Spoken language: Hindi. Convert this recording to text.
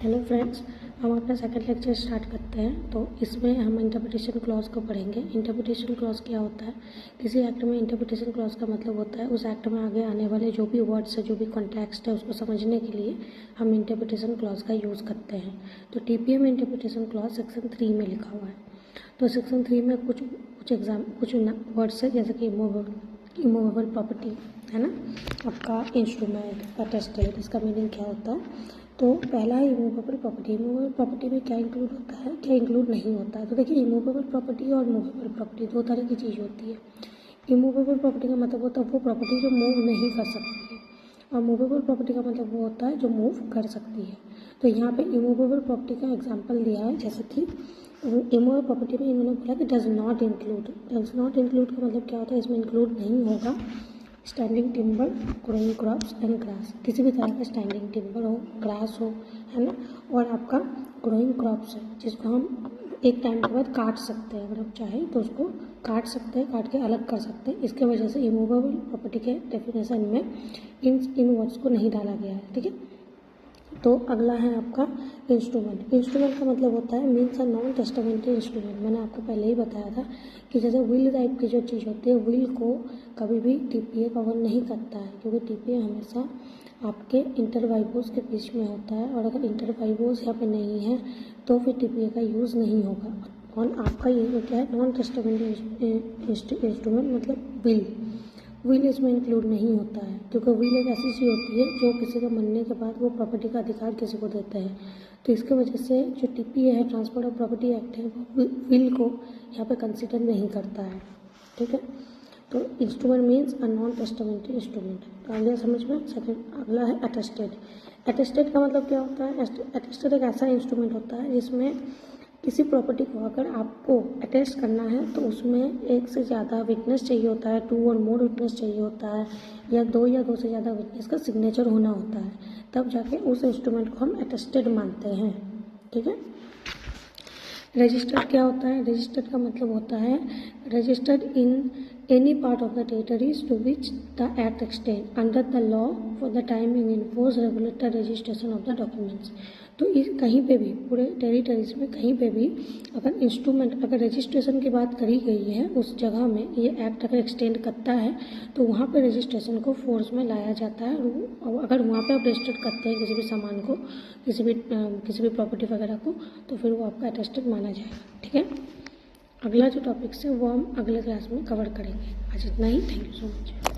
हेलो फ्रेंड्स, हम अपना सेकंड लेक्चर स्टार्ट करते हैं। तो इसमें हम इंटरप्रिटेशन क्लॉज को पढ़ेंगे। इंटरप्रिटेशन क्लॉज क्या होता है? किसी एक्ट में इंटरप्रिटेशन क्लॉज का मतलब होता है उस एक्ट में आगे आने वाले जो भी वर्ड्स है, जो भी कॉन्टेक्स्ट है, उसको समझने के लिए हम इंटरप्रिटेशन क्लॉज का यूज़ करते हैं। तो टीपीएम इंटरप्रिटेशन क्लॉज सेक्शन 3 में लिखा हुआ है। तो सेक्शन 3 में कुछ वर्ड्स है, जैसे कि इमूवेबल प्रॉपर्टी है ना, आपका इंस्ट्रूमेंट, अटेस्टेड, इसका मीनिंग क्या होता है? तो पहला है इमूवेबल प्रॉपर्टी। इमूवेबल प्रॉपर्टी में क्या इंक्लूड होता है, क्या इंक्लूड नहीं होता है? तो देखिए, इमूवेबल प्रॉपर्टी और मूवेबल प्रॉपर्टी दो तरह की चीज़ होती है। इमूवेबल प्रॉपर्टी का मतलब होता है वो प्रॉपर्टी जो मूव नहीं कर सकती है, और मूवेबल प्रॉपर्टी का मतलब वो होता है जो मूव कर सकती है। तो यहाँ पे इमूवेबल प्रॉपर्टी का एग्जांपल दिया है, जैसे कि इमूवेबल प्रॉपर्टी में इन्होंने बोला कि does not include. Does not include का मतलब क्या होता है? इसमें इंक्लूड नहीं होगा standing timber, growing crops and grass. किसी भी तरह का स्टैंडिंग टिम्बर हो, ग्रास हो, है ना, और आपका ग्रोइंग क्रॉप्स है जिसको हम एक टाइम के बाद काट सकते हैं। अगर आप चाहें तो उसको काट सकते हैं, काट के अलग कर सकते हैं। इसके वजह से इमूवेबल प्रॉपर्टी के डेफिनेशन में इन वर्ड्स को नहीं डाला गया है। ठीक है, तो अगला है आपका इंस्ट्रूमेंट। इंस्ट्रूमेंट का मतलब होता है means a non testamentary instrument. मैंने आपको पहले ही बताया था कि जैसे विल टाइप की जो चीज़ होती है, विल को कभी भी टीपीए कवर नहीं करता है, क्योंकि टीपीए हमेशा आपके इंटरवाइवोस के बीच में होता है, और अगर इंटरवाइवोस यहाँ पे नहीं है तो फिर टीपीए का यूज़ नहीं होगा। और आपका ये क्या है, नॉन टेस्टामेंटरी इंस्ट्रूमेंट मतलब विल इसमें इंक्लूड नहीं होता है, क्योंकि विल एक ऐसी चीज़ होती है जो किसी का मरने के बाद वो प्रॉपर्टी का अधिकार किसी को देते हैं। तो इसके वजह से जो टीपीए है, ट्रांसफर ऑफ प्रॉपर्टी एक्ट है, वो विल को यहाँ पे कंसिडर नहीं करता है। ठीक है, तो instrument means a non testamentary instrument. तो आगे समझ में। सेकंड अगला है अटेस्टेड। अटेस्टेड का मतलब क्या होता है? अटेस्टेड एक ऐसा इंस्ट्रूमेंट होता है जिसमें किसी प्रॉपर्टी को अगर आपको अटेस्ट करना है तो उसमें एक से ज़्यादा विटनेस चाहिए होता है, 2 और मोर विटनेस चाहिए होता है, या दो से ज़्यादा विटनेस का सिग्नेचर होना होता है, तब जाके उस इंस्ट्रूमेंट को हम अटेस्टेड मानते हैं। ठीक है, रजिस्टर्ड क्या होता है? रजिस्टर्ड का मतलब होता है registered in any part of the territories to which the act extend under the law for the time in enforce regulator registration of the documents. तो इस कहीं पे भी, पूरे टेरिटरीज में कहीं पे भी अगर इंस्ट्रूमेंट, अगर रजिस्ट्रेशन की बात करी गई है उस जगह में, ये एक्ट अगर एक्सटेंड करता है तो वहाँ पे रजिस्ट्रेशन को फोर्स में लाया जाता है। और अगर वहाँ पे आप रजिस्टर्ड करते हैं किसी भी सामान को, किसी भी प्रॉपर्टी वगैरह को, तो फिर वो आपका अटेस्टेड माना जाएगा। ठीक है, अगला जो टॉपिक्स है वो हम अगले क्लास में कवर करेंगे। आज इतना ही। Thank you so much.